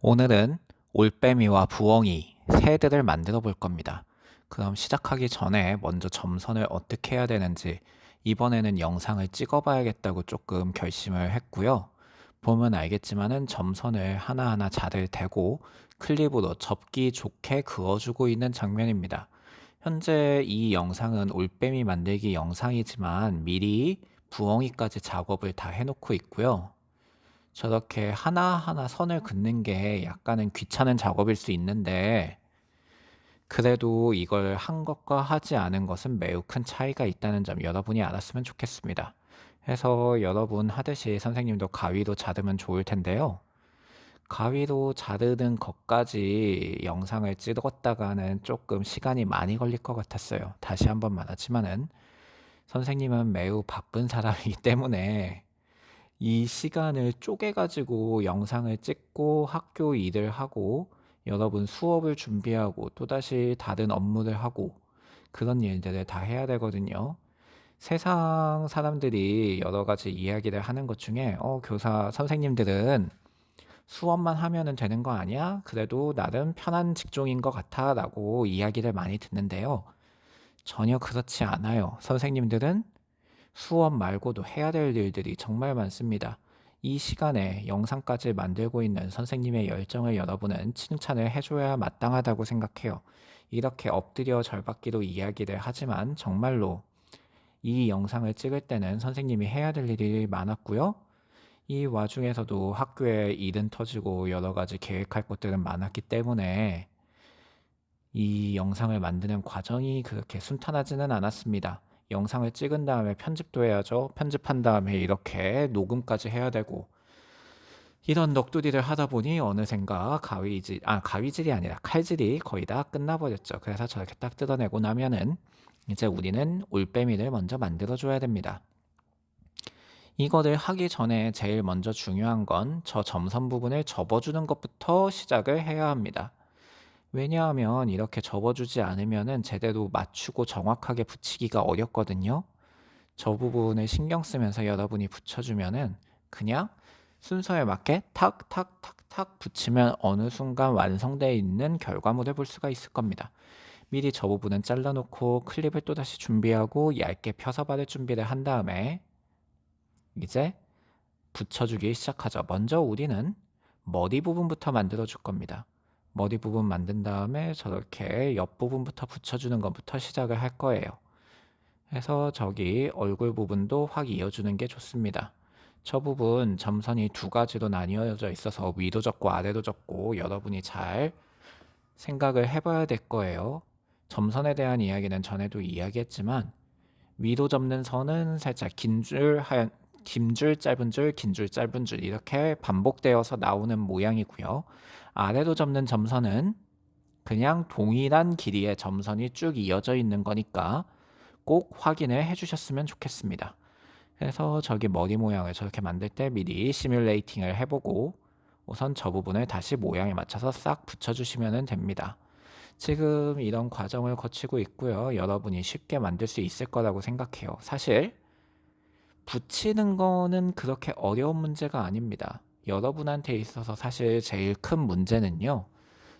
오늘은 올빼미와 부엉이 새들을 만들어 볼 겁니다. 그럼 시작하기 전에 먼저 점선을 어떻게 해야 되는지 이번에는 영상을 찍어 봐야겠다고 조금 결심을 했고요. 보면 알겠지만은 점선을 하나하나 자를 대고 클립으로 접기 좋게 그어주고 있는 장면입니다. 현재 이 영상은 올빼미 만들기 영상이지만 미리 부엉이까지 작업을 다 해놓고 있고요. 저렇게 하나하나 선을 긋는 게 약간은 귀찮은 작업일 수 있는데, 그래도 이걸 한 것과 하지 않은 것은 매우 큰 차이가 있다는 점 여러분이 알았으면 좋겠습니다. 그래서 여러분 하듯이 선생님도 가위로 자르면 좋을 텐데요. 가위로 자르는 것까지 영상을 찍었다가는 조금 시간이 많이 걸릴 것 같았어요. 다시 한번 말하지만은 선생님은 매우 바쁜 사람이기 때문에 이 시간을 쪼개가지고 영상을 찍고 학교 일을 하고 여러분 수업을 준비하고 또다시 다른 업무를 하고 그런 일들을 다 해야 되거든요. 세상 사람들이 여러 가지 이야기를 하는 것 중에 교사 선생님들은 수업만 하면은 되는 거 아니야? 그래도 나름 편한 직종인 것 같아 라고 이야기를 많이 듣는데요. 전혀 그렇지 않아요. 선생님들은 수업 말고도 해야 될 일들이 정말 많습니다. 이 시간에 영상까지 만들고 있는 선생님의 열정을 여러분은 칭찬을 해줘야 마땅하다고 생각해요. 이렇게 엎드려 절받기로 이야기를 하지만 정말로 이 영상을 찍을 때는 선생님이 해야 될 일이 많았고요. 이 와중에서도 학교에 일은 터지고 여러 가지 계획할 것들은 많았기 때문에 이 영상을 만드는 과정이 그렇게 순탄하지는 않았습니다. 영상을 찍은 다음에 편집도 해야죠. 편집한 다음에 이렇게 녹음까지 해야 되고 이런 넋두리를 하다 보니 어느샌가 가위질이 아니라 칼질이 거의 다 끝나버렸죠. 그래서 저렇게 딱 뜯어내고 나면은 이제 우리는 올빼미를 먼저 만들어줘야 됩니다. 이거를 하기 전에 제일 먼저 중요한 건 저 점선 부분을 접어주는 것부터 시작을 해야 합니다. 왜냐하면 이렇게 접어주지 않으면은 제대로 맞추고 정확하게 붙이기가 어렵거든요. 저 부분을 신경 쓰면서 여러분이 붙여주면은 그냥 순서에 맞게 탁탁탁탁 붙이면 어느 순간 완성되어 있는 결과물을 볼 수가 있을 겁니다. 미리 저 부분은 잘라놓고 클립을 또다시 준비하고 얇게 펴서 바를 준비를 한 다음에 이제 붙여주기 시작하죠. 먼저 우리는 머리 부분부터 만들어 줄 겁니다. 머리 부분 만든 다음에 저렇게 옆부분부터 붙여주는 것부터 시작을 할 거예요. 그래서 저기 얼굴 부분도 확 이어주는 게 좋습니다. 저 부분 점선이 두 가지로 나뉘어져 있어서 위도 접고 아래도 접고 여러분이 잘 생각을 해봐야 될 거예요. 점선에 대한 이야기는 전에도 이야기했지만 위로 접는 선은 살짝 긴 줄, 짧은 줄, 긴 줄, 짧은 줄 이렇게 반복되어서 나오는 모양이고요. 아래로 접는 점선은 그냥 동일한 길이의 점선이 쭉 이어져 있는 거니까 꼭 확인을 해주셨으면 좋겠습니다. 그래서 저기 머리 모양을 저렇게 만들 때 미리 시뮬레이팅을 해보고 우선 저 부분을 다시 모양에 맞춰서 싹 붙여주시면 됩니다. 지금 이런 과정을 거치고 있고요. 여러분이 쉽게 만들 수 있을 거라고 생각해요. 사실 붙이는 거는 그렇게 어려운 문제가 아닙니다. 여러분한테 있어서 사실 제일 큰 문제는요.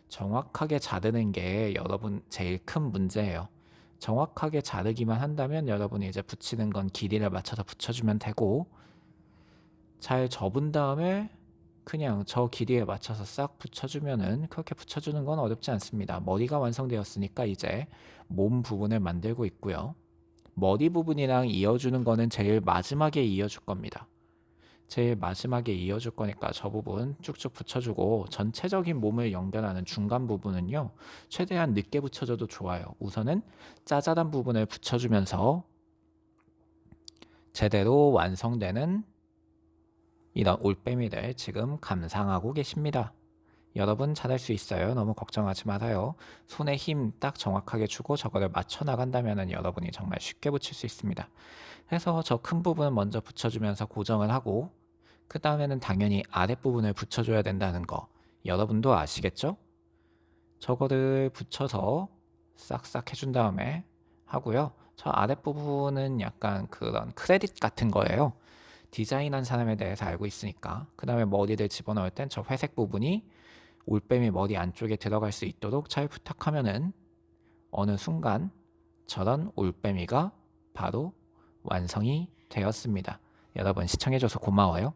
정확하게 자르는 게 여러분 제일 큰 문제예요. 정확하게 자르기만 한다면 여러분이 이제 붙이는 건 길이를 맞춰서 붙여주면 되고 잘 접은 다음에 그냥 저 길이에 맞춰서 싹 붙여주면은 그렇게 붙여주는 건 어렵지 않습니다. 머리가 완성되었으니까 이제 몸 부분을 만들고 있고요. 머리 부분이랑 이어주는 거는 제일 마지막에 이어줄 겁니다. 제일 마지막에 이어줄 거니까 저 부분 쭉쭉 붙여주고 전체적인 몸을 연결하는 중간 부분은요. 최대한 늦게 붙여줘도 좋아요. 우선은 짜잘한 부분을 붙여주면서 제대로 완성되는 이런 올빼미를 지금 감상하고 계십니다. 여러분 잘할 수 있어요. 너무 걱정하지 말아요. 손에 힘 딱 정확하게 주고 저거를 맞춰 나간다면 여러분이 정말 쉽게 붙일 수 있습니다. 그래서 저 큰 부분 먼저 붙여주면서 고정을 하고 그 다음에는 당연히 아랫부분을 붙여줘야 된다는 거 여러분도 아시겠죠? 저거를 붙여서 싹싹 해준 다음에 하고요. 저 아랫부분은 약간 그런 크레딧 같은 거예요. 디자인한 사람에 대해서 알고 있으니까. 그 다음에 머리를 집어넣을 땐 저 회색 부분이 올빼미 머리 안쪽에 들어갈 수 있도록 잘 부탁하면은 어느 순간 저런 올빼미가 바로 완성이 되었습니다. 여러분 시청해줘서 고마워요.